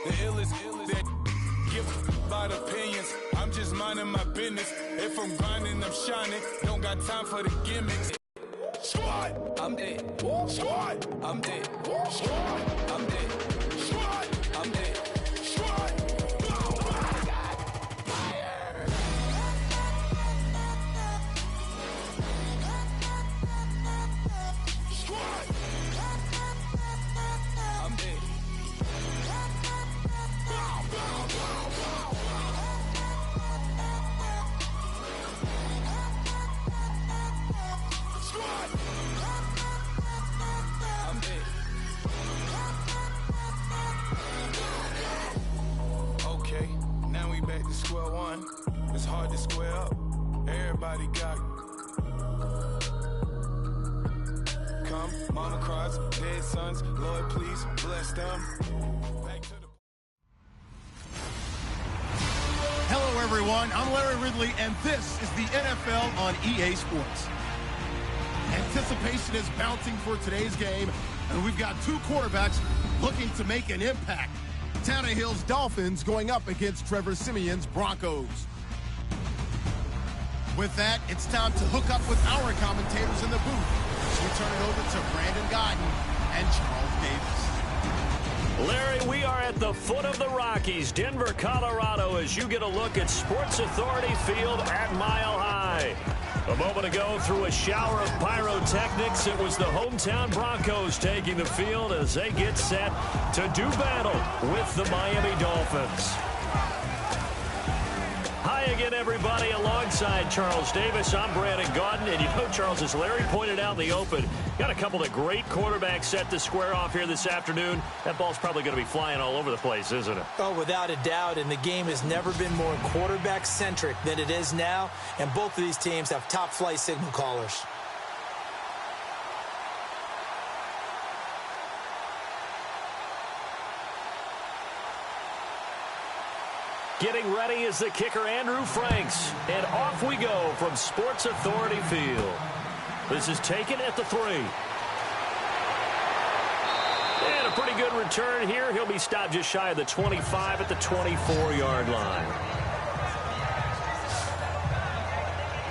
The illest that give about opinions. I'm just minding my business. If I'm grinding, I'm shining. Don't got time for the gimmicks. Squad, I'm dead. Squad, I'm dead. Squad, I'm dead. Squad, I'm dead. Squad. Okay, now we back to square one. It's hard to square up. Everybody got come, mama cries, dead sons. Lord, please bless them. Back to the Hello, everyone. I'm Larry Ridley, and this is the NFL on EA Sports. Anticipation is mounting for today's game, and we've got two quarterbacks looking to make an impact. Tannehill's Dolphins going up against Trevor Siemian's Broncos. With that, it's time to hook up with our commentators in the booth. So we turn it over to Brandon Godden and Charles Davis. Larry, we are at the foot of the Rockies, Denver, Colorado, as you get a look at Sports Authority Field at Mile High. A moment ago, through a shower of pyrotechnics, it was the hometown Broncos taking the field as they get set to do battle with the Miami Dolphins. Hi again, everybody. Alongside Charles Davis, I'm Brandon Gaudin. And you know, Charles, as Larry pointed out in the open, got a couple of great quarterbacks set to square off here this afternoon. That ball's probably going to be flying all over the place, isn't it? Oh, without a doubt. And the game has never been more quarterback-centric than it is now. And both of these teams have top-flight signal callers. Getting ready is the kicker, Andrew Franks. And off we go from Sports Authority Field. This is taken at the 3. And a pretty good return here. He'll be stopped just shy of the 25 at the 24-yard line.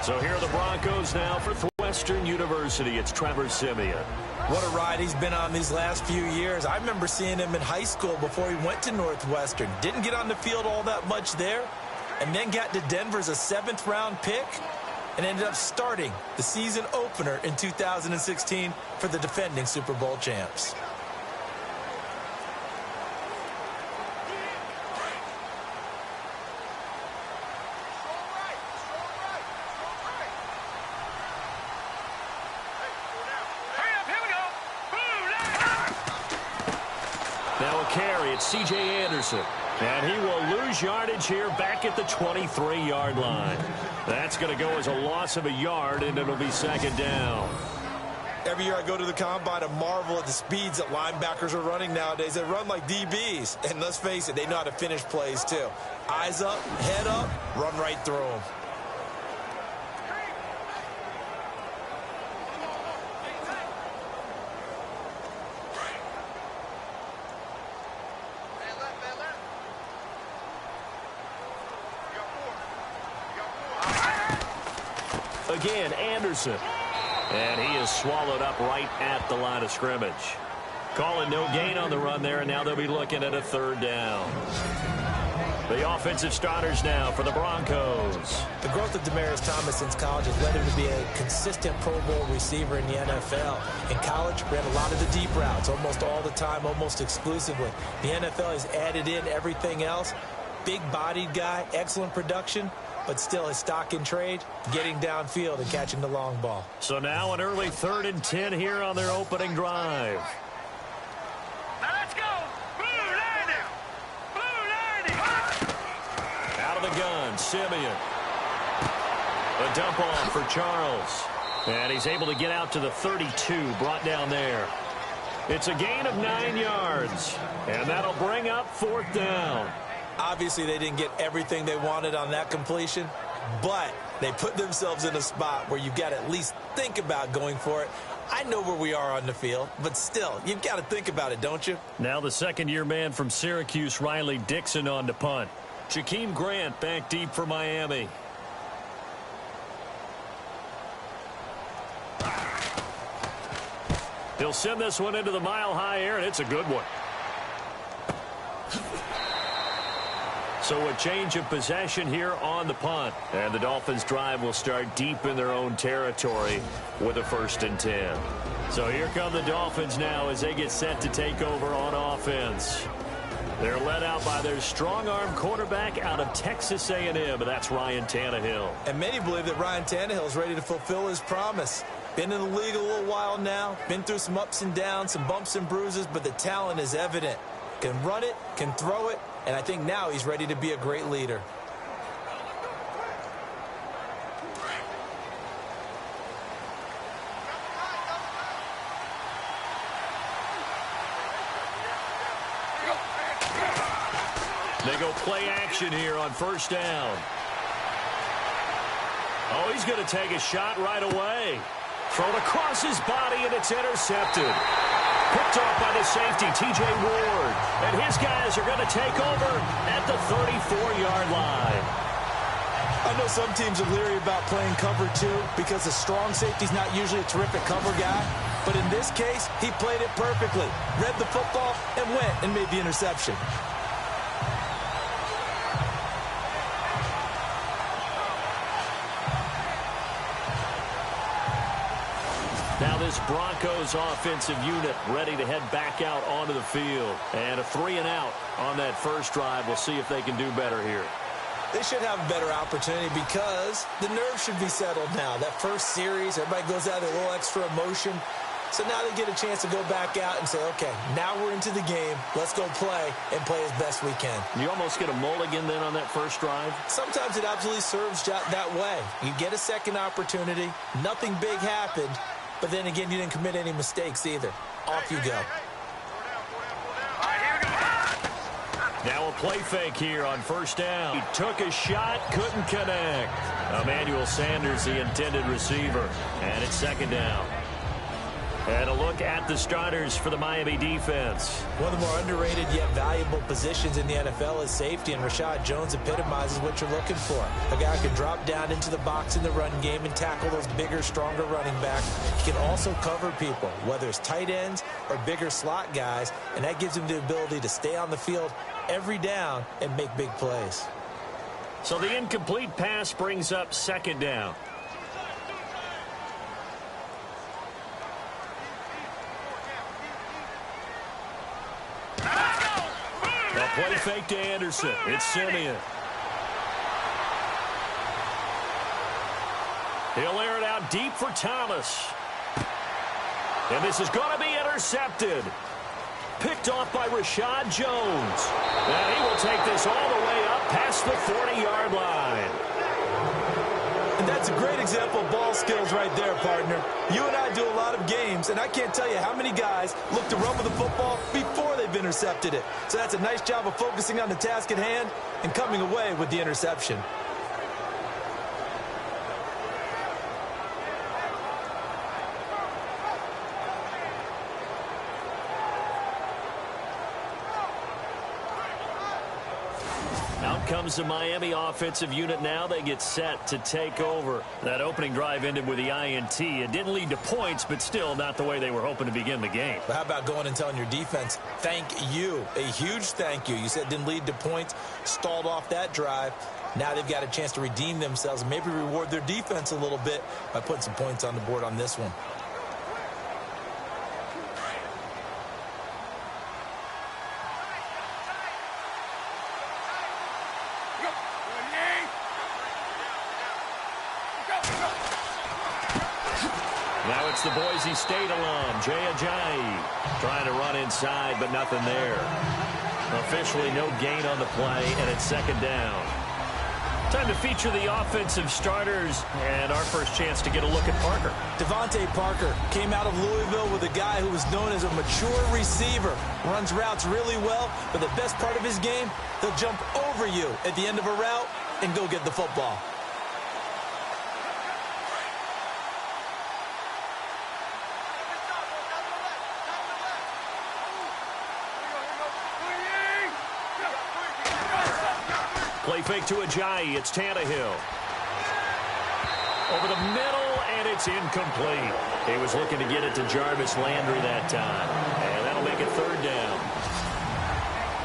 So here are the Broncos now for Northwestern University. It's Trevor Siemian. What a ride he's been on these last few years. I remember seeing him in high school before he went to Northwestern. Didn't get on the field all that much there, and then got to Denver as a 7th-round pick and ended up starting the season opener in 2016 for the defending Super Bowl champs. Now a carry, it's C.J. Anderson. And he will lose yardage here back at the 23-yard line. That's going to go as a loss of a yard, and it'll be second down. Every year I go to the combine and marvel at the speeds that linebackers are running nowadays. They run like DBs. And let's face it, they know how to finish plays too. Eyes up, head up, run right through them. Again, Anderson. And he is swallowed up right at the line of scrimmage. Calling no gain on the run there, and now they'll be looking at a 3rd down. The offensive starters now for the Broncos. The growth of Demaryius Thomas since college has led him to be a consistent Pro Bowl receiver in the NFL. In college, ran a lot of the deep routes, almost all the time, almost exclusively. The NFL has added in everything else. Big-bodied guy, excellent production, but still his stock in trade, getting downfield and catching the long ball. So now an early 3rd and 10 here on their opening drive. Now let's go. Blue line. Out of the gun, Siemian. A dump off for Charles. And he's able to get out to the 32, brought down there. It's a gain of 9 yards. And that'll bring up 4th down. Obviously, they didn't get everything they wanted on that completion, but they put themselves in a spot where you've got to at least think about going for it I know where we are on the field, but still, you've got to think about it, don't you? Now the second-year man from Syracuse, Riley Dixon, on to punt. Jakeem Grant back deep for Miami. He'll send this one into the mile-high air, and it's a good one. So a change of possession here on the punt. And the Dolphins' drive will start deep in their own territory with a 1st and 10. So here come the Dolphins now as they get set to take over on offense. They're led out by their strong-arm quarterback out of Texas A&M. That's Ryan Tannehill. And many believe that Ryan Tannehill is ready to fulfill his promise. Been in the league a little while now. Been through some ups and downs, some bumps and bruises, but the talent is evident. Can run it, can throw it, and I think now he's ready to be a great leader. They go play action here on 1st down. Oh, he's going to take a shot right away. Thrown across his body, and it's intercepted. Picked off by the safety, T.J. Ward. And his guys are going to take over at the 34-yard line. I know some teams are leery about playing cover 2 because the strong safety's not usually a terrific cover guy. But in this case, he played it perfectly. Read the football and went and made the interception. Now this Broncos offensive unit ready to head back out onto the field. And a 3-and-out on that first drive. We'll see if they can do better here. They should have a better opportunity because the nerves should be settled now. That first series, everybody goes out with a little extra emotion. So now they get a chance to go back out and say, okay, now we're into the game. Let's go play and play as best we can. You almost get a mulligan then on that first drive? Sometimes it absolutely serves that way. You get a second opportunity. Nothing big happened. But then again, you didn't commit any mistakes either. Off you go. Now a play fake here on 1st down. He took a shot, couldn't connect. Emmanuel Sanders, the intended receiver. And it's 2nd down. And a look at the starters for the Miami defense. One of the more underrated yet valuable positions in the NFL is safety, and Rashad Jones epitomizes what you're looking for. A guy who can drop down into the box in the run game and tackle those bigger, stronger running backs. He can also cover people, whether it's tight ends or bigger slot guys, and that gives him the ability to stay on the field every down and make big plays. So the incomplete pass brings up 2nd down. A play fake to Anderson. It's Simeon. He'll air it out deep for Thomas. And this is going to be intercepted. Picked off by Rashad Jones. And he will take this all the way up past the 40-yard line. And that's a great example of ball skills right there, partner. You and I do a lot of games, and I can't tell you how many guys look to run with the football before they've intercepted it. So that's a nice job of focusing on the task at hand and coming away with the interception. Comes the Miami offensive unit now. They get set to take over. That opening drive ended with the INT. It didn't lead to points, but still not the way they were hoping to begin the game. But how about going and telling your defense, thank you, a huge thank you. You said it didn't lead to points, stalled off that drive. Now they've got a chance to redeem themselves and maybe reward their defense a little bit by putting some points on the board on this one. Now it's the Boise State alum, Jay Ajayi, trying to run inside, but nothing there. Officially no gain on the play, and it's 2nd down. Time to feature the offensive starters, and our first chance to get a look at Parker. Devontae Parker came out of Louisville with a guy who was known as a mature receiver. Runs routes really well, but the best part of his game, he'll jump over you at the end of a route and go get the football. Play fake to Ajayi. It's Tannehill. Over the middle, and it's incomplete. He was looking to get it to Jarvis Landry that time. And that'll make it third down.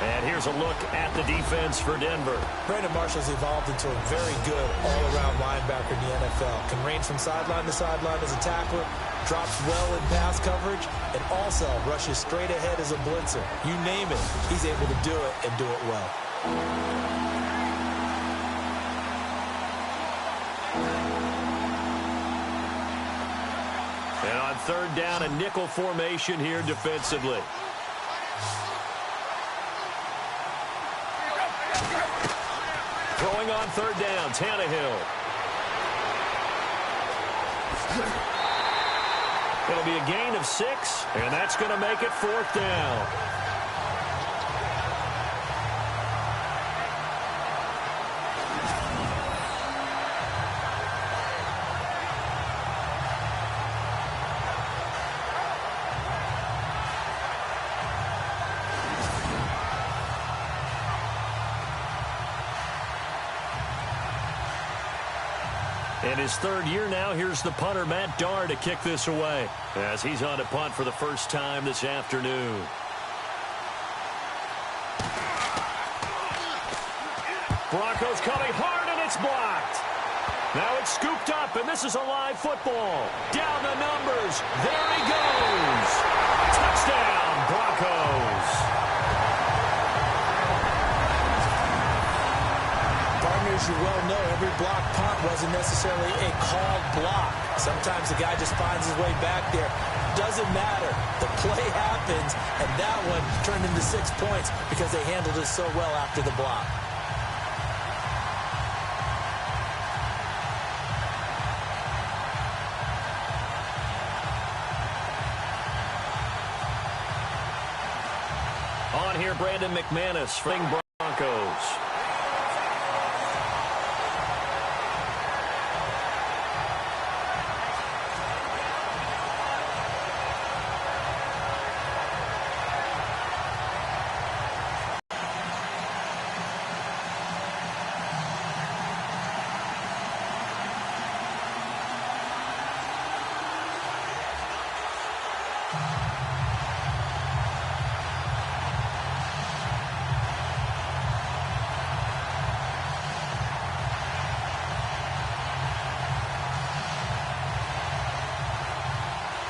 And here's a look at the defense for Denver. Brandon Marshall's evolved into a very good all-around linebacker in the NFL. Can range from sideline to sideline as a tackler, drops well in pass coverage, and also rushes straight ahead as a blitzer. You name it, he's able to do it and do it well. And on third down, a nickel formation here defensively. Throwing on third down, Tannehill. It'll be a gain of 6, and that's going to make it fourth down. In his third year now, here's the punter, Matt Darr, to kick this away as he's on to punt for the first time this afternoon. Broncos coming hard, and it's blocked. Now it's scooped up, and this is a live football. Down the numbers. There he goes. Touchdown, Broncos. As you well know, every block punt wasn't necessarily a called block. Sometimes the guy just finds his way back there. Doesn't matter. The play happens, and that one turned into 6 points because they handled it so well after the block. On here, Brandon McManus for the Broncos.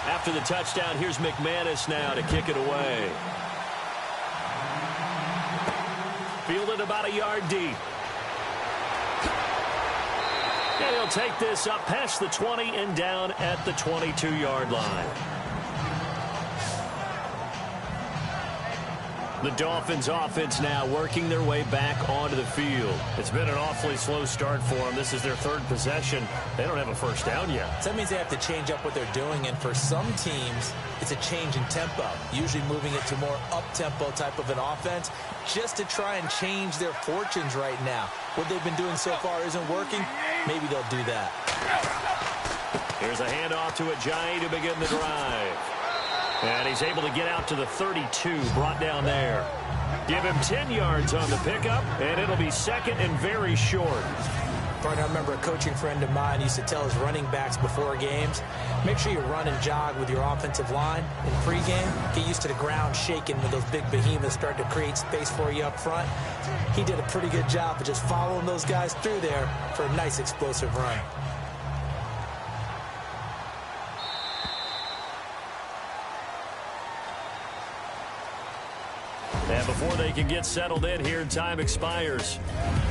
After the touchdown, here's McManus now to kick it away. Fielded about a yard deep. And he'll take this up past the 20 and down at the 22-yard line. The Dolphins offense now working their way back onto the field. It's been an awfully slow start for them. This is their third possession. They don't have a first down yet. So that means they have to change up what they're doing, and for some teams, it's a change in tempo, usually moving it to more up-tempo type of an offense just to try and change their fortunes right now. What they've been doing so far isn't working. Maybe they'll do that. Here's a handoff to Ajayi to begin the drive. And he's able to get out to the 32, brought down there. Give him 10 yards on the pickup, and it'll be second and very short. Partner, I remember a coaching friend of mine used to tell his running backs before games, make sure you run and jog with your offensive line in pregame. Get used to the ground shaking when those big behemoths start to create space for you up front. He did a pretty good job of just following those guys through there for a nice explosive run. And before they can get settled in here, time expires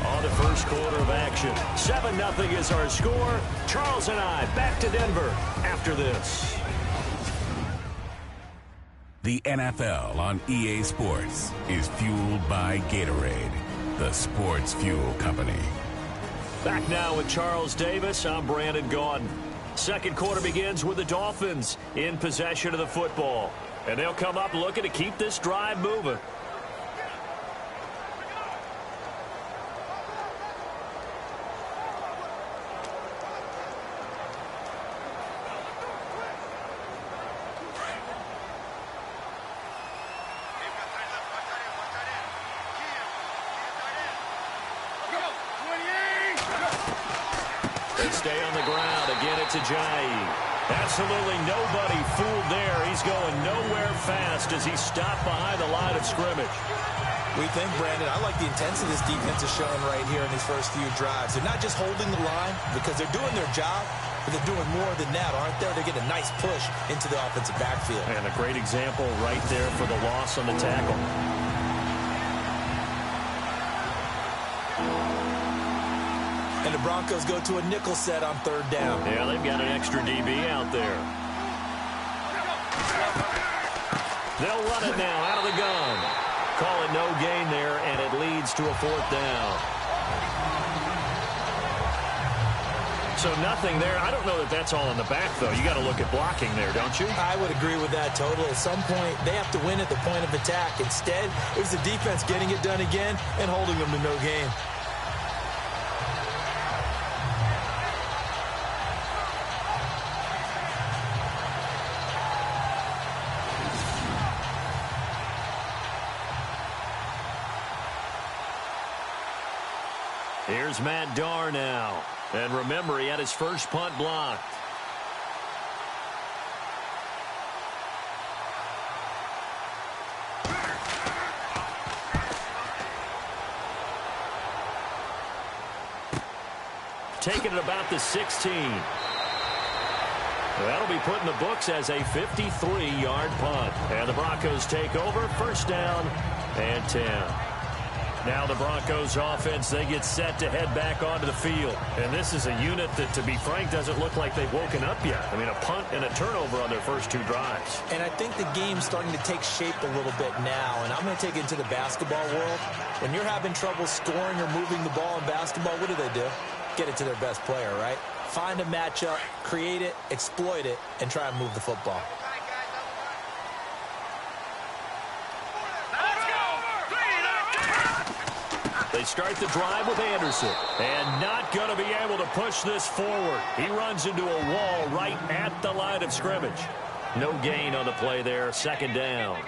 on the first quarter of action. 7-0 is our score. Charles and I back to Denver after this. The NFL on EA Sports is fueled by Gatorade, the sports fuel company. Back now with Charles Davis. I'm Brandon Gaudin. Second quarter begins with the Dolphins in possession of the football. And they'll come up looking to keep this drive moving. to stay on the ground. Again, it's Ajayi. Absolutely nobody fooled there. He's going nowhere fast as he's stopped behind the line of scrimmage. We think, Brandon, I like the intensity this defense is showing right here in these first few drives. They're not just holding the line because they're doing their job, but they're doing more than that, aren't they? They're getting a nice push into the offensive backfield. And a great example right there for the loss on the tackle. And the Broncos go to a nickel set on third down. Yeah, they've got an extra DB out there. They'll run it now out of the gun. Call it no gain there, and it leads to a fourth down. So nothing there. I don't know that that's all in the back, though. You got to look at blocking there, don't you? I would agree with that totally. At some point, they have to win at the point of attack. Instead, it was the defense getting it done again and holding them to no gain. Here's Matt Darr now. And remember, he had his first punt blocked. Taking it about the 16. That'll be put in the books as a 53-yard punt. And the Broncos take over, first down and 10. Now the Broncos offense, they get set to head back onto the field. And this is a unit that, to be frank, doesn't look like they've woken up yet. I mean, a punt and a turnover on their first two drives. And I think the game's starting to take shape a little bit now. And I'm going to take it into the basketball world. When you're having trouble scoring or moving the ball in basketball, what do? Get it to their best player, right? Find a matchup, create it, exploit it, and try and move the football. They start the drive with Anderson. And not going to be able to push this forward. He runs into a wall right at the line of scrimmage. No gain on the play there, second down.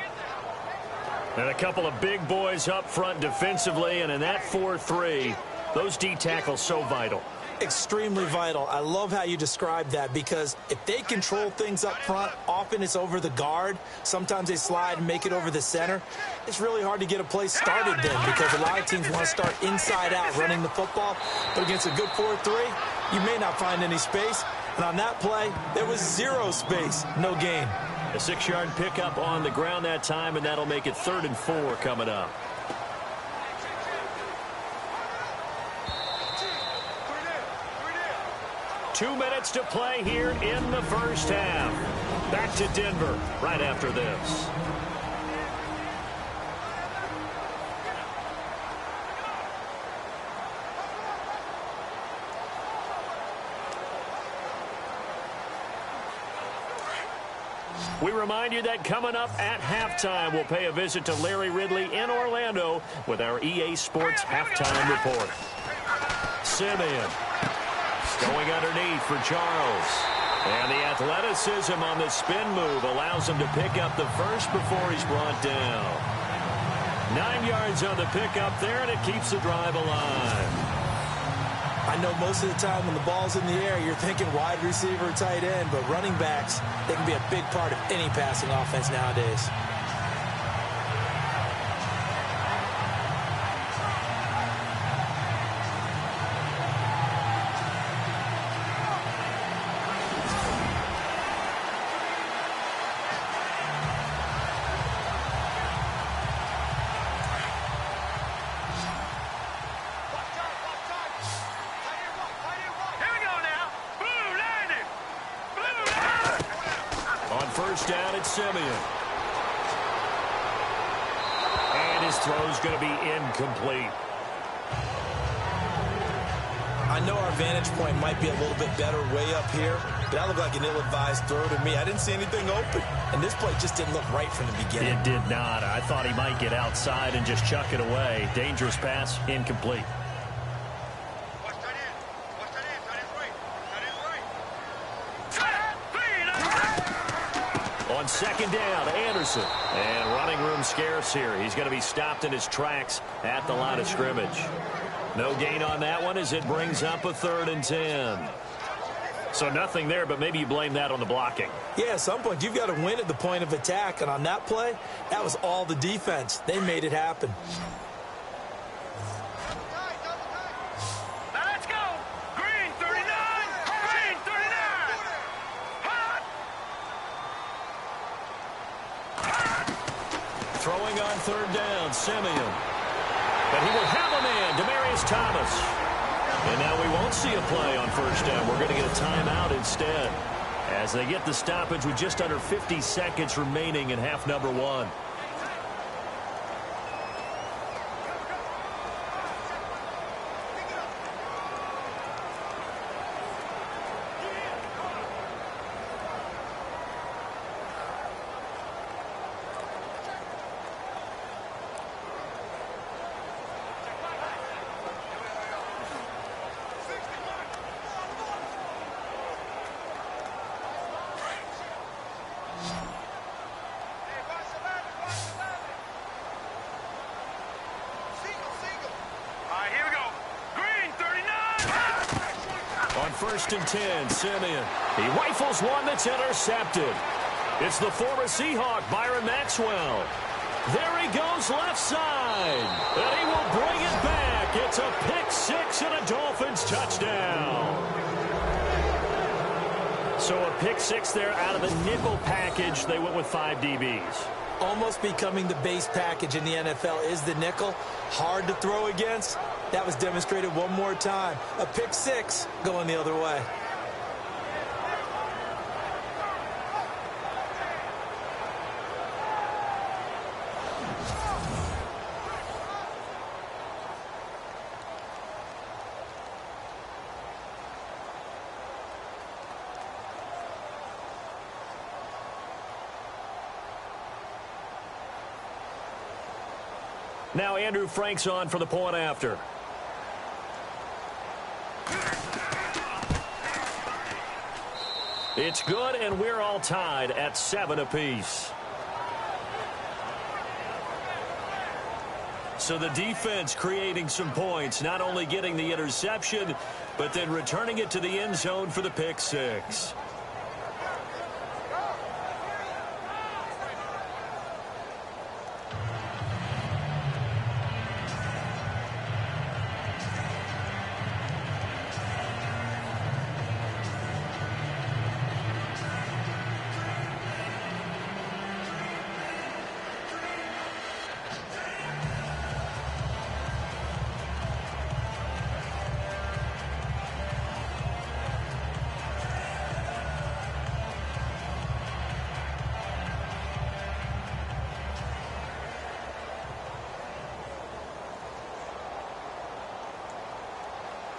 And a couple of big boys up front defensively, and in that 4-3, those D tackles so vital. Extremely vital. I love how you describe that, because if they control things up front, often it's over the guard. Sometimes they slide and make it over the center. It's really hard to get a play started then, because a lot of teams want to start inside out running the football. But against a good 4-3, you may not find any space. And on that play, there was zero space, no gain. A 6-yard pickup on the ground that time, and that'll make it 3rd and 4 coming up. Two minutes to play here in the first half. Back to Denver right after this. We remind you that coming up at halftime, we'll pay a visit to Larry Ridley in Orlando with our EA Sports halftime report. Simeon going underneath for Charles. And the athleticism on the spin move allows him to pick up the first before he's brought down. 9 yards on the pickup there, and it keeps the drive alive. I know most of the time when the ball's in the air, you're thinking wide receiver, tight end, but running backs, they can be a big part of any passing offense nowadays. First down at Simeon. And his throw's going to be incomplete. I know our vantage point might be a little bit better way up here, but that looked like an ill-advised throw to me. I didn't see anything open, and this play just didn't look right from the beginning. It did not. I thought he might get outside and just chuck it away. Dangerous pass, incomplete. On second down, Anderson. And running room scarce here. He's going to be stopped in his tracks at the line of scrimmage. No gain on that one as it brings up a 3rd and 10. So nothing there, but maybe you blame that on the blocking. Yeah, at some point, you've got to win at the point of attack. And on that play, that was all the defense. They made it happen. Now let's go. Green 39. Green 39. Hot. Throwing on third down, Simeon. But he will have a man, Demaryius Thomas. And now we won't see a play on first down. We're going to get a timeout instead as they get the stoppage with just under 50 seconds remaining in half number 1. First and 10, Simeon. He rifles one that's intercepted. It's the former Seahawk, Byron Maxwell. There he goes left side. And he will bring it back. It's a pick six and a Dolphins touchdown. So a pick six there out of the nickel package. They went with 5 DBs. Almost becoming the base package in the NFL is the nickel. Hard to throw against. That was demonstrated one more time. A pick six going the other way. Now Andrew Frank's on for the point after. It's good, and we're all tied at 7 apiece. So the defense creating some points, not only getting the interception, but then returning it to the end zone for the pick six.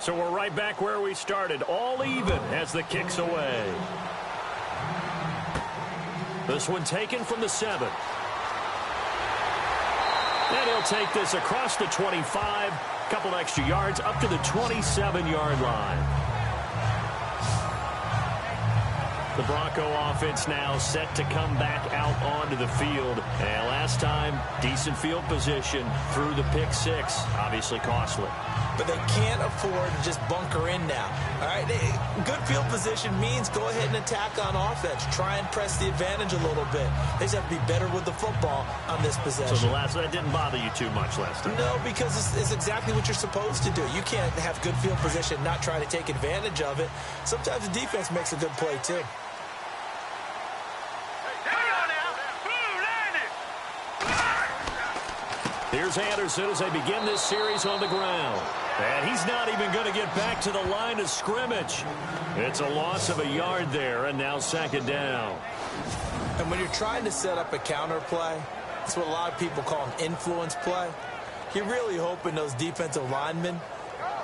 So we're right back where we started, all even as the kick's away. This one taken from the 7. And he'll take this across the 25, couple extra yards up to the 27-yard line. The Bronco offense now set to come back out onto the field. And last time, decent field position through the pick six, obviously costly. But they can't afford to just bunker in now. All right, good field position means go ahead and attack on offense. Try and press the advantage a little bit. They just have to be better with the football on this possession. So that didn't bother you too much last time? No, because it's exactly what you're supposed to do. You can't have good field position and not try to take advantage of it. Sometimes the defense makes a good play, too. Here's Anderson as they begin this series on the ground. And he's not even going to get back to the line of scrimmage. It's a loss of a yard there, and now second down. And when you're trying to set up a counter play, that's what a lot of people call an influence play. You're really hoping those defensive linemen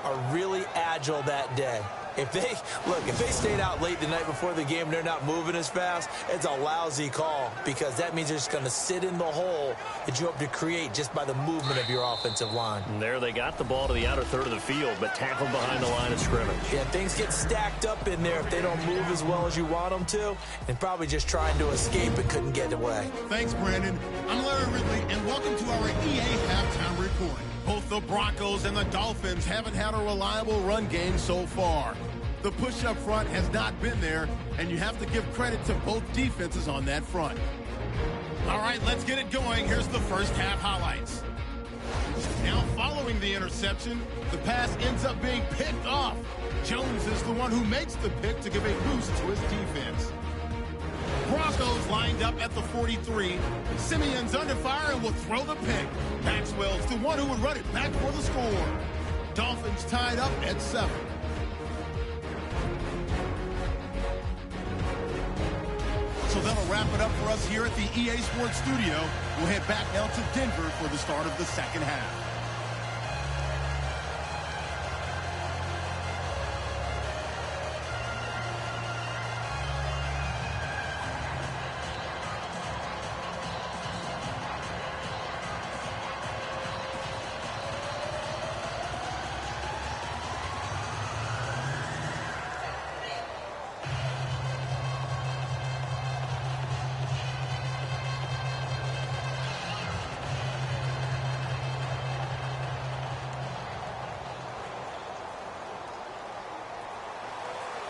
are really agile that day. If they stayed out late the night before the game and they're not moving as fast, it's a lousy call because that means they're just going to sit in the hole that you hope to create just by the movement of your offensive line. And there they got the ball to the outer third of the field, but tackled behind the line of scrimmage. Yeah, things get stacked up in there if they don't move as well as you want them to, and probably just trying to escape and couldn't get away. Thanks, Brandon. I'm Larry Ridley, and welcome to our EA Halftime Report. Both the Broncos and the Dolphins haven't had a reliable run game so far. The push up front has not been there, and you have to give credit to both defenses on that front. All right, let's get it going. Here's the first half highlights. Now following the interception, the pass ends up being picked off. Jones is the one who makes the pick to give a boost to his defense. Broncos lined up at the 43. Simeon's under fire and will throw the pick. Maxwell's the one who would run it back for the score. Dolphins tied up at 7. So that'll wrap it up for us here at the EA Sports Studio. We'll head back now to Denver for the start of the second half.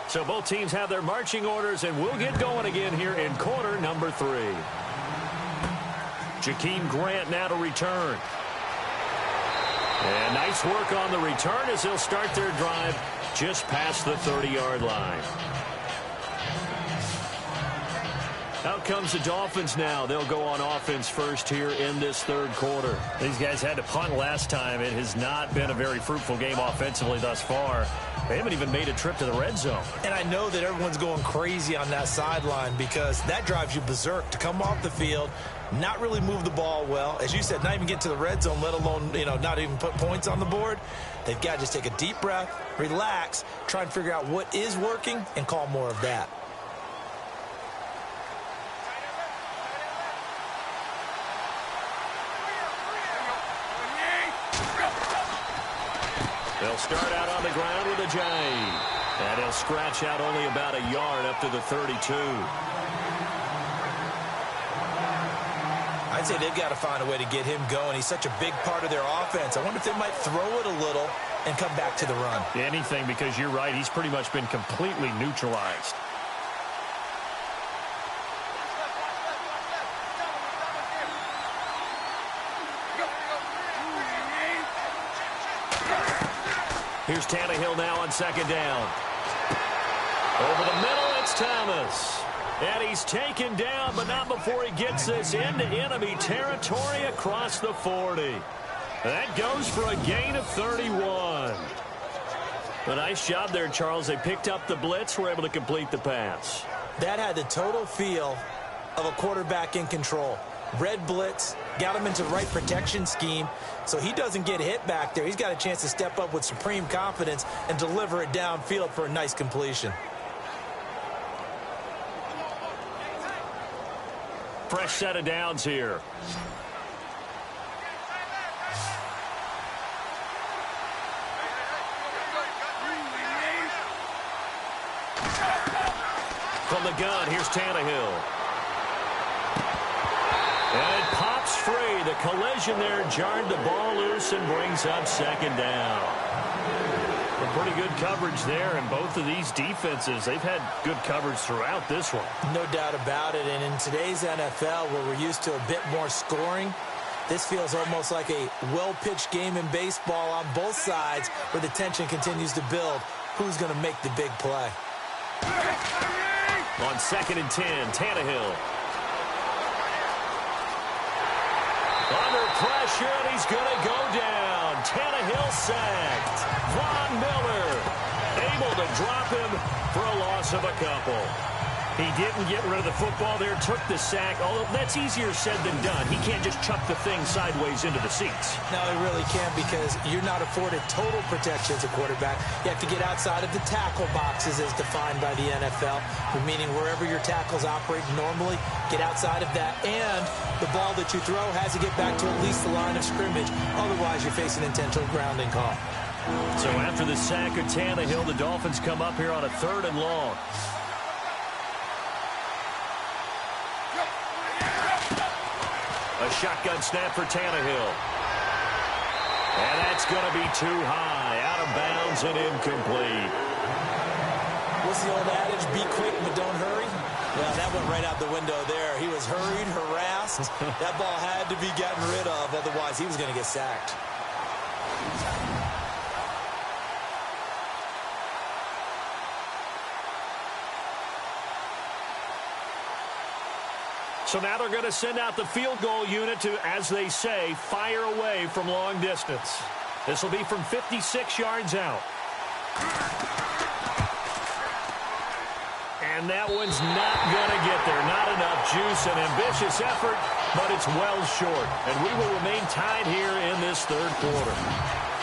So both teams have their marching orders, and we'll get going again here in quarter number 3. Jakeem Grant now to return. And nice work on the return as they'll start their drive just past the 30-yard line. Out comes the Dolphins now. They'll go on offense first here in this third quarter. These guys had to punt last time. It has not been a very fruitful game offensively thus far. They haven't even made a trip to the red zone. And I know that everyone's going crazy on that sideline because that drives you berserk to come off the field, not really move the ball well. As you said, not even get to the red zone, let alone, not even put points on the board. They've got to just take a deep breath, relax, try and figure out what is working and call more of that. They'll start out on the ground with a J. And he'll scratch out only about a yard up to the 32. I'd say they've got to find a way to get him going. He's such a big part of their offense. I wonder if they might throw it a little and come back to the run. Anything, because you're right. He's pretty much been completely neutralized. Here's Tannehill now on second down. Over the middle, it's Thomas. And he's taken down, but not before he gets this into enemy territory across the 40. That goes for a gain of 31. A nice job there, Charles. They picked up the blitz, were able to complete the pass. That had the total feel of a quarterback in control. Red blitz, got him into the right protection scheme, so he doesn't get hit back there. He's got a chance to step up with supreme confidence and deliver it downfield for a nice completion. Fresh set of downs here. From the gun, here's Tannehill. And it pops free. The collision there jarred the ball loose and brings up second down. Pretty good coverage there, and both of these defenses, they've had good coverage throughout this one. No doubt about it, and in today's NFL, where we're used to a bit more scoring, this feels almost like a well-pitched game in baseball on both sides where the tension continues to build. Who's going to make the big play? On 2nd and 10, Tannehill. Under pressure, and he's going to go down. Tannehill sacked. Von Miller able to drop him for a loss of a couple. He didn't get rid of the football there, took the sack, although that's easier said than done. He can't just chuck the thing sideways into the seats. No, he really can't, because you're not afforded total protection as a quarterback. You have to get outside of the tackle boxes as defined by the NFL, meaning wherever your tackles operate normally, get outside of that, and the ball that you throw has to get back to at least the line of scrimmage. Otherwise, you're facing intentional grounding call. So after the sack of Tannehill, the Dolphins come up here on a 3rd and long. A shotgun snap for Tannehill. And that's going to be too high, out of bounds and incomplete. What's the old adage? Be quick, but don't hurry. Well, that went right out the window there. He was hurried, harassed. That ball had to be gotten rid of, otherwise he was going to get sacked. So now they're going to send out the field goal unit to, as they say, fire away from long distance. This will be from 56 yards out. And that one's not going to get there. Not enough juice. An ambitious effort, but it's well short. And we will remain tied here in this third quarter.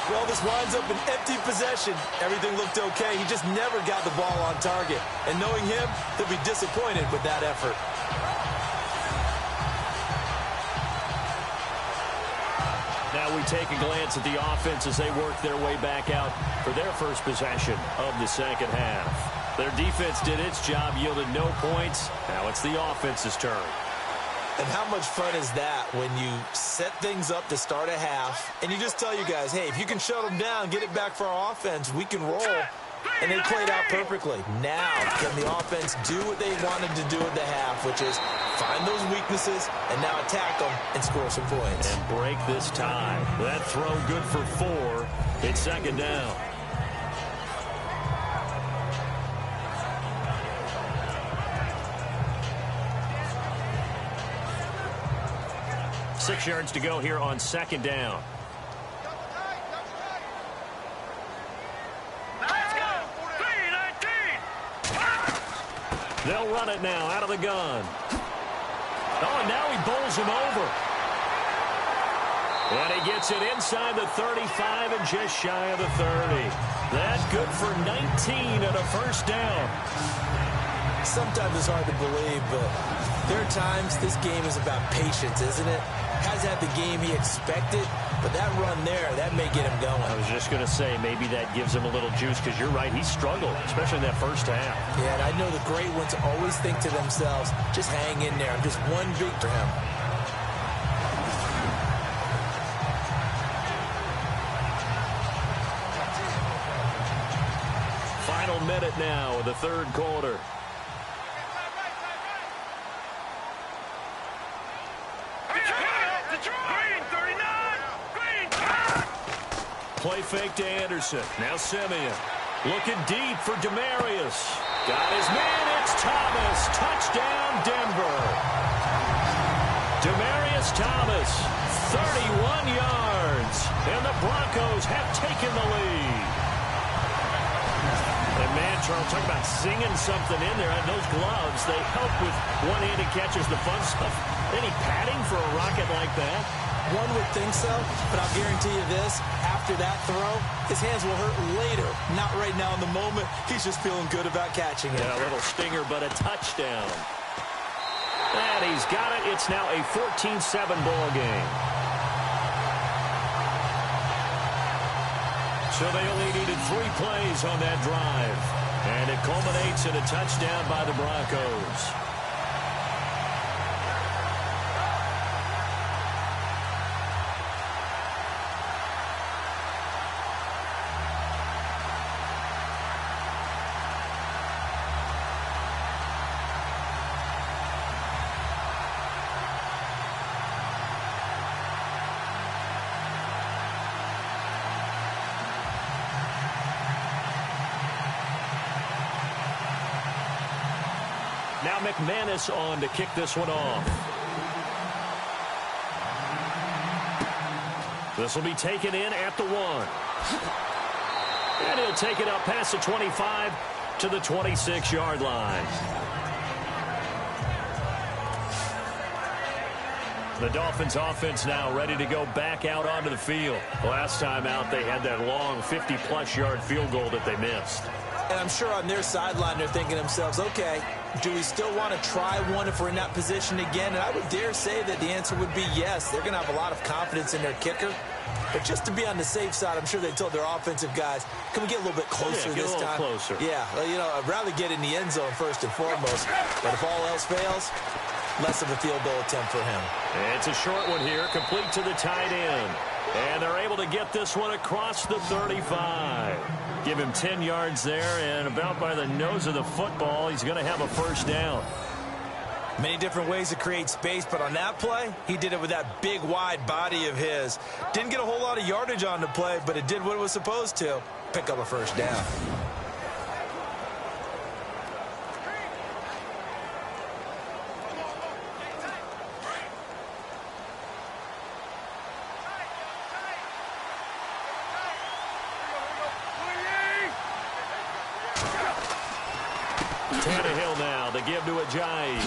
Well, this winds up an empty possession. Everything looked okay. He just never got the ball on target. And knowing him, he'll be disappointed with that effort. Now we take a glance at the offense as they work their way back out for their first possession of the second half. Their defense did its job, yielded no points. Now it's the offense's turn. And how much fun is that when you set things up to start a half and you just tell you guys, hey, if you can shut them down, get it back for our offense, we can roll. And they played out perfectly. Now, can the offense do what they wanted to do at the half, which is find those weaknesses and now attack them and score some points. And break this tie. That throw good for 4. It's second down. Six yards to go here on second down. They'll run it now out of the gun. Oh, and now he bowls him over. And he gets it inside the 35 and just shy of the 30. That's good for 19 and a first down. Sometimes it's hard to believe, but there are times this game is about patience, isn't it? Hasn't had the game he expected, but that run there, that may get him going. I was just going to say, maybe that gives him a little juice, because you're right, he struggled, especially in that first half. Yeah, and I know the great ones always think to themselves, just hang in there. I'm just one big for him. Final minute now of the third quarter. Play fake to Anderson. Now Simeon. Looking deep for Demarius. Got his man. It's Thomas. Touchdown, Denver. Demarius Thomas, 31 yards. And the Broncos have taken the lead. And man, Charles, talk about singing something in there. And those gloves, they help with one-handed catches, the fun stuff. Any padding for a rocket like that? One would think so, but I'll guarantee you this, after that throw, his hands will hurt later. Not right now in the moment. He's just feeling good about catching it. Yeah, a little stinger, but a touchdown. And he's got it. It's now a 14-7 ball game. So they only needed 3 plays on that drive. And it culminates in a touchdown by the Broncos. Now McManus on to kick this one off. This will be taken in at the 1. And he'll take it up past the 25 to the 26-yard line. The Dolphins offense now ready to go back out onto the field. Last time out, they had that long 50-plus yard field goal that they missed. And I'm sure on their sideline they're thinking to themselves, okay, do we still want to try one if we're in that position again? And I would dare say that the answer would be yes. They're going to have a lot of confidence in their kicker. But just to be on the safe side, I'm sure they told their offensive guys, can we get a little bit closer this time? Closer. Yeah, well, you know, I'd rather get in the end zone first and foremost. But if all else fails, less of a field goal attempt for him. It's a short one here, complete to the tight end. And they're able to get this one across the 35. Give him 10 yards there, and about by the nose of the football, he's going to have a first down. Many different ways to create space, but on that play, he did it with that big, wide body of his. Didn't get a whole lot of yardage on the play, but it did what it was supposed to. Pick up a first down. Tannehill now, the give to Ajayi.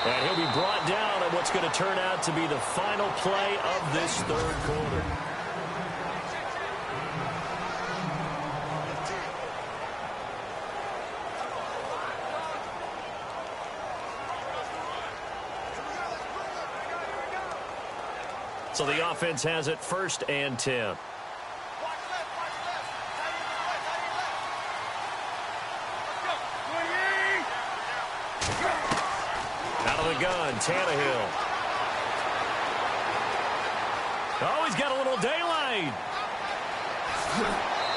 And he'll be brought down at what's going to turn out to be the final play of this third quarter. So the offense has it 1st and 10. Gun, Tannehill. Oh, he's got a little daylight.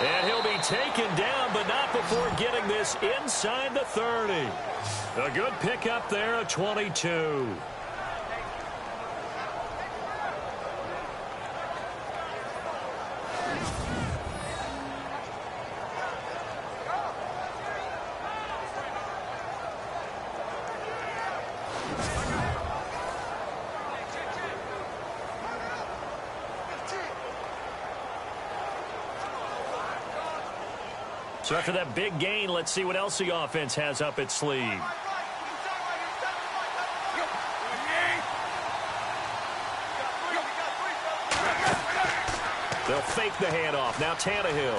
And he'll be taken down, but not before getting this inside the 30. A good pickup there, a 22. So after that big gain, let's see what else the offense has up its sleeve. They'll fake the handoff. Now Tannehill.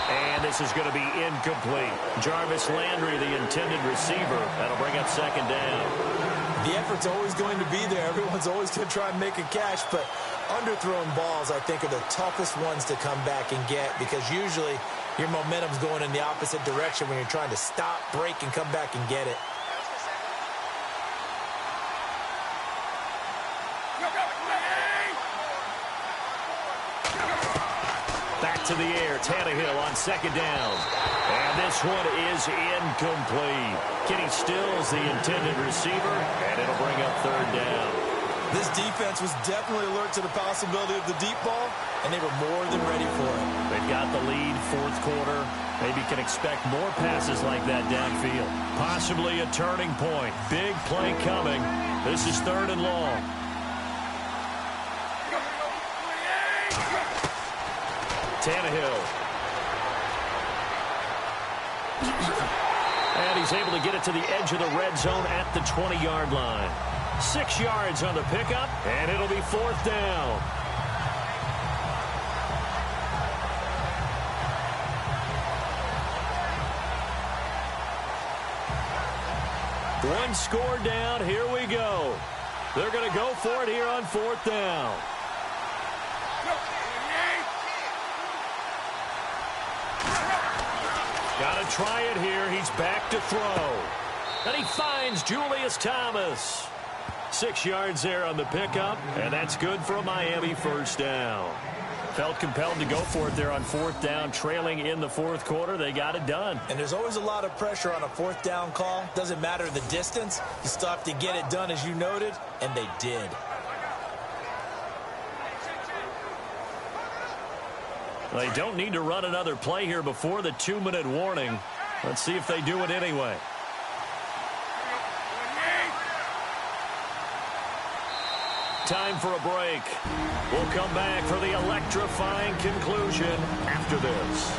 And this is going to be incomplete. Jarvis Landry, the intended receiver. That'll bring up 2nd down. The effort's always going to be there. Everyone's always going to try and make a catch, but underthrown balls, I think, are the toughest ones to come back and get because usually your momentum's going in the opposite direction when you're trying to stop, break, and come back and get it. Back to the air, Tannehill on 2nd down. And this one is incomplete. Kenny Stills, the intended receiver, and it'll bring up 3rd down. This defense was definitely alert to the possibility of the deep ball, and they were more than ready for it. They've got the lead, 4th quarter. Maybe can expect more passes like that downfield. Possibly a turning point. Big play coming. This is 3rd and long. Tannehill. And he's able to get it to the edge of the red zone at the 20-yard line. 6 yards on the pickup, and it'll be 4th down. One score down. Here we go. They're going to go for it here on 4th down. Got to try it here. He's back to throw. And he finds Julius Thomas. 6 yards there on the pickup, and that's good for a Miami first down. Felt compelled to go for it there on 4th down, trailing in the 4th quarter. They got it done. And there's always a lot of pressure on a 4th down call. Doesn't matter the distance. You still have to get it done, as you noted, and they did. They don't need to run another play here before the 2-minute warning. Let's see if they do it anyway. Time for a break. We'll come back for the electrifying conclusion after this.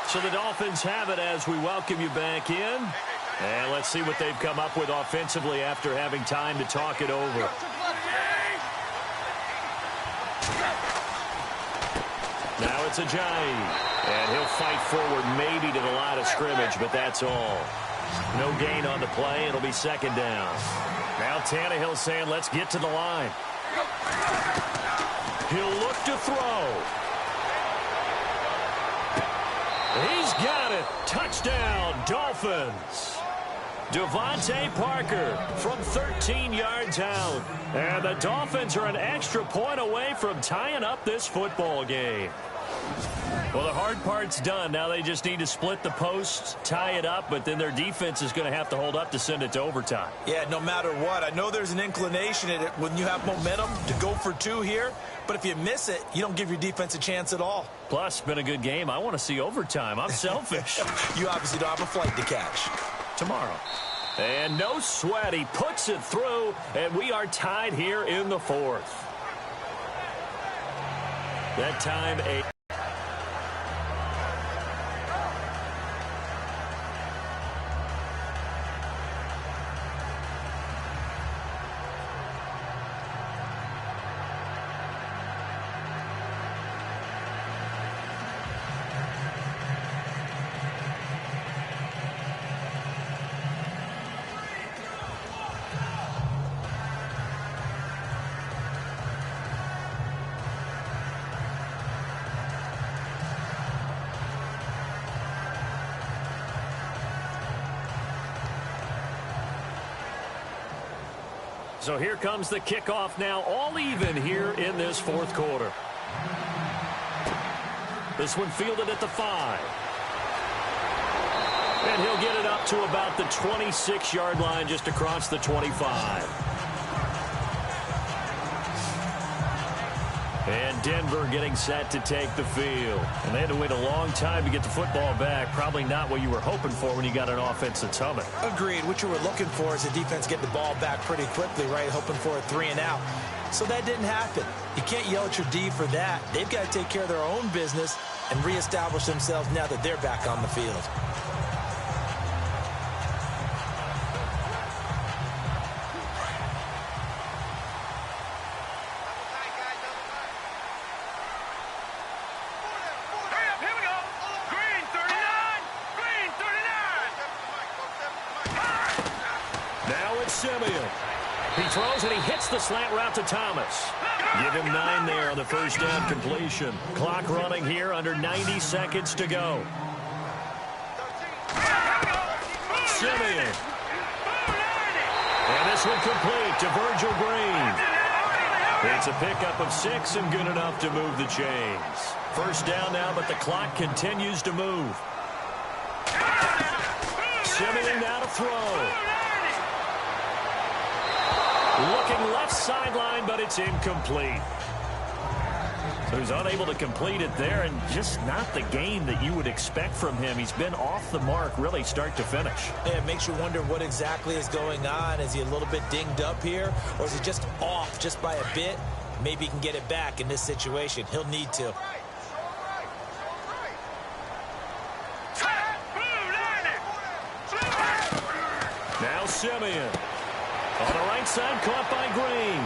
So the Dolphins have it as we welcome you back in. And let's see what they've come up with offensively after having time to talk it over. Now it's Ajayi. And he'll fight forward maybe to the line of scrimmage, but that's all. No gain on the play. It'll be second down. Now Tannehill saying, let's get to the line. He'll look to throw. He's got it. Touchdown, Dolphins. Devontae Parker from 13 yards out. And the Dolphins are an extra point away from tying up this football game. Well, the hard part's done. Now they just need to split the posts, tie it up, but then their defense is going to have to hold up to send it to overtime. Yeah, no matter what. I know there's an inclination in it when you have momentum to go for two here, but if you miss it, you don't give your defense a chance at all. Plus, been a good game. I want to see overtime. I'm selfish. You obviously don't have a flight to catch. Tomorrow. And no sweat. He puts it through, and we are tied here in the fourth. That time, so here comes the kickoff now, all even here in this fourth quarter. This one fielded at the 5. And he'll get it up to about the 26-yard line, just across the 25. And Denver getting set to take the field. And they had to wait a long time to get the football back. Probably not what you were hoping for when you got an offense that's humming. Agreed. What you were looking for is the defense getting the ball back pretty quickly, right? Hoping for a 3 and out. So that didn't happen. You can't yell at your D for that. They've got to take care of their own business and reestablish themselves now that they're back on the field. He throws and he hits the slant route to Thomas. Give him 9 there on the first down completion. Clock running here, under 90 seconds to go. Simeon. And this one complete to Virgil Green. It's a pickup of 6 and good enough to move the chains. First down now, but the clock continues to move. Simeon now to throw. Looking left sideline, but it's incomplete. So he's unable to complete it there, and just not the game that you would expect from him. He's been off the mark, really, start to finish. Yeah, it makes you wonder what exactly is going on. Is he a little bit dinged up here, or is he just off just by a bit? Maybe he can get it back in this situation. He'll need to. Now Simeon. On the right side, caught by Green.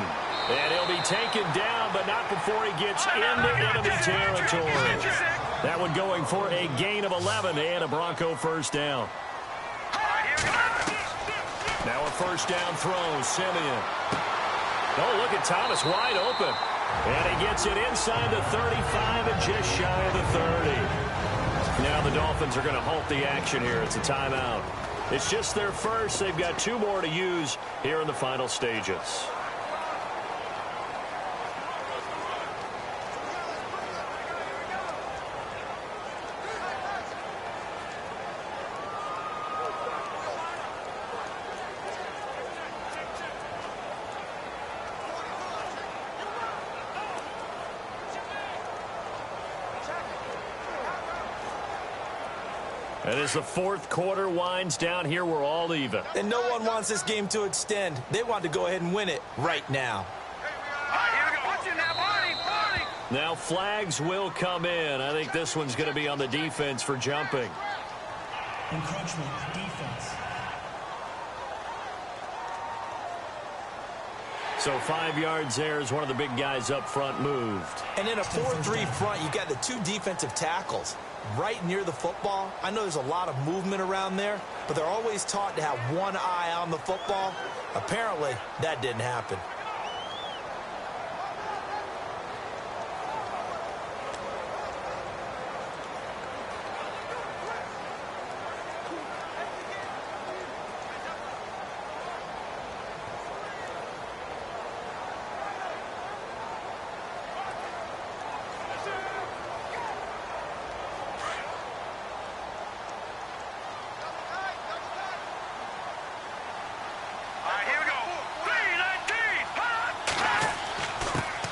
And he'll be taken down, but not before he gets into enemy territory. That one going for a gain of 11 and a Bronco first down. Now a first down throw, Simeon. Oh, look at Thomas wide open. And he gets it inside the 35 and just shy of the 30. Now the Dolphins are going to halt the action here. It's a timeout. It's just their first. They've got 2 more to use here in the final stages. And as the fourth quarter winds down here, we're all even. And no one wants this game to extend. They want to go ahead and win it right now. Now flags will come in. I think this one's going to be on the defense for jumping. Encroachment, defense. So 5 yards there as one of the big guys up front moved. And in a 4-3 front, you got the 2 defensive tackles right near the football. I know there's a lot of movement around there, but they're always taught to have one eye on the football. Apparently, that didn't happen.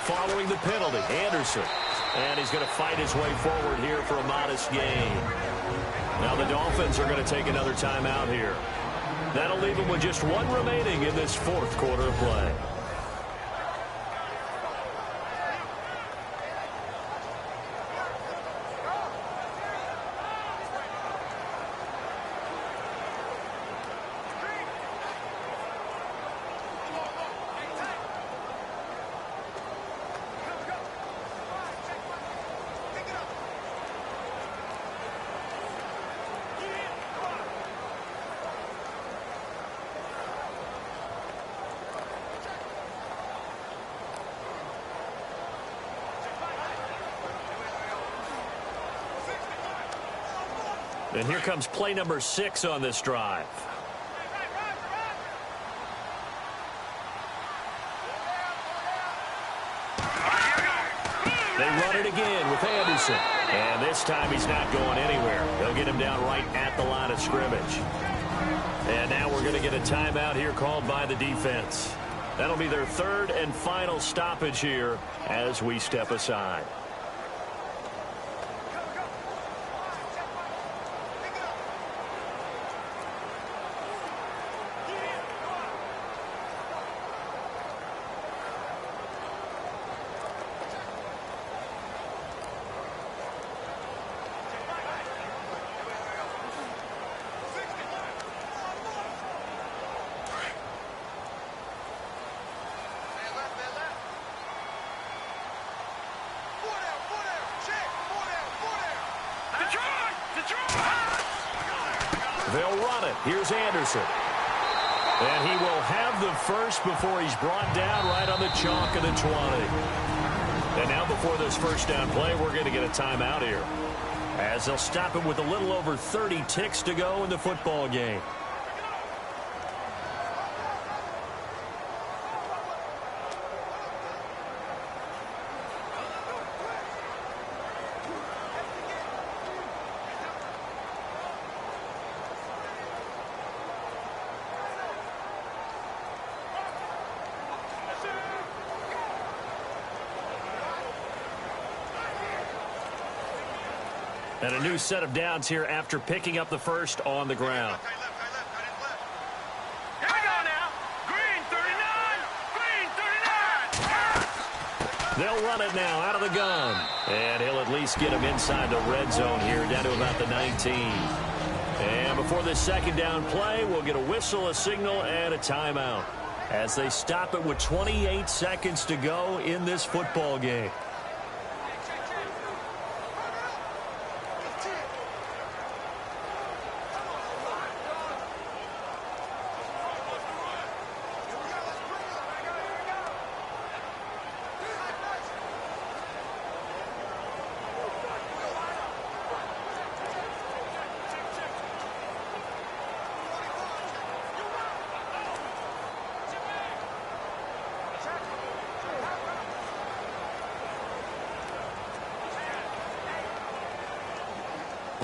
Following the penalty, Anderson. And he's going to fight his way forward here for a modest gain. Now the Dolphins are going to take another timeout here. That'll leave them with just 1 remaining in this 4th quarter of play. And here comes play number 6 on this drive. They run it again with Anderson. And this time he's not going anywhere. They'll get him down right at the line of scrimmage. And now we're going to get a timeout here called by the defense. That'll be their 3rd and final stoppage here as we step aside. They'll run it. Here's Anderson. And he will have the first before he's brought down right on the chalk of the 20. And now before this first down play, we're going to get a timeout here, as they'll stop it with a little over 30 ticks to go in the football game. And a new set of downs here after picking up the first on the ground. Here we go now. Green 39. Green 39. They'll run it now out of the gun. And he'll at least get him inside the red zone here, down to about the 19. And before this second down play, we'll get a whistle, a signal, and a timeout, as they stop it with 28 seconds to go in this football game.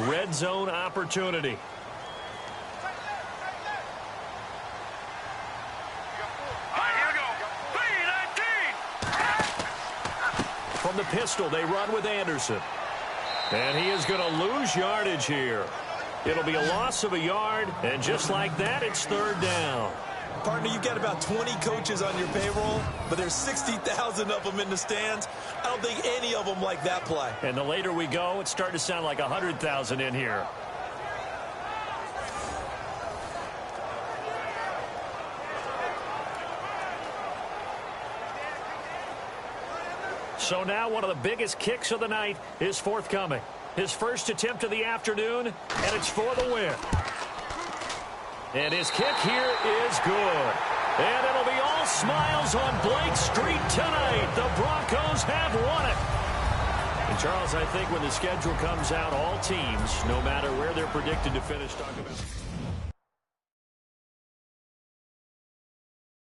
Red zone opportunity. From the pistol, they run with Anderson. And he is going to lose yardage here. It'll be a loss of a yard, and just like that, it's 3rd down. Partner, you've got about 20 coaches on your payroll, but there's 60,000 of them in the stands. I don't think any of them like that play. And the later we go, it's starting to sound like 100,000 in here. So now one of the biggest kicks of the night is forthcoming. His first attempt of the afternoon, and it's for the win. And his kick here is good. And it'll be all smiles on Blake Street tonight. The Broncos have won it. And, Charles, I think when the schedule comes out, all teams, no matter where they're predicted to finish, talk about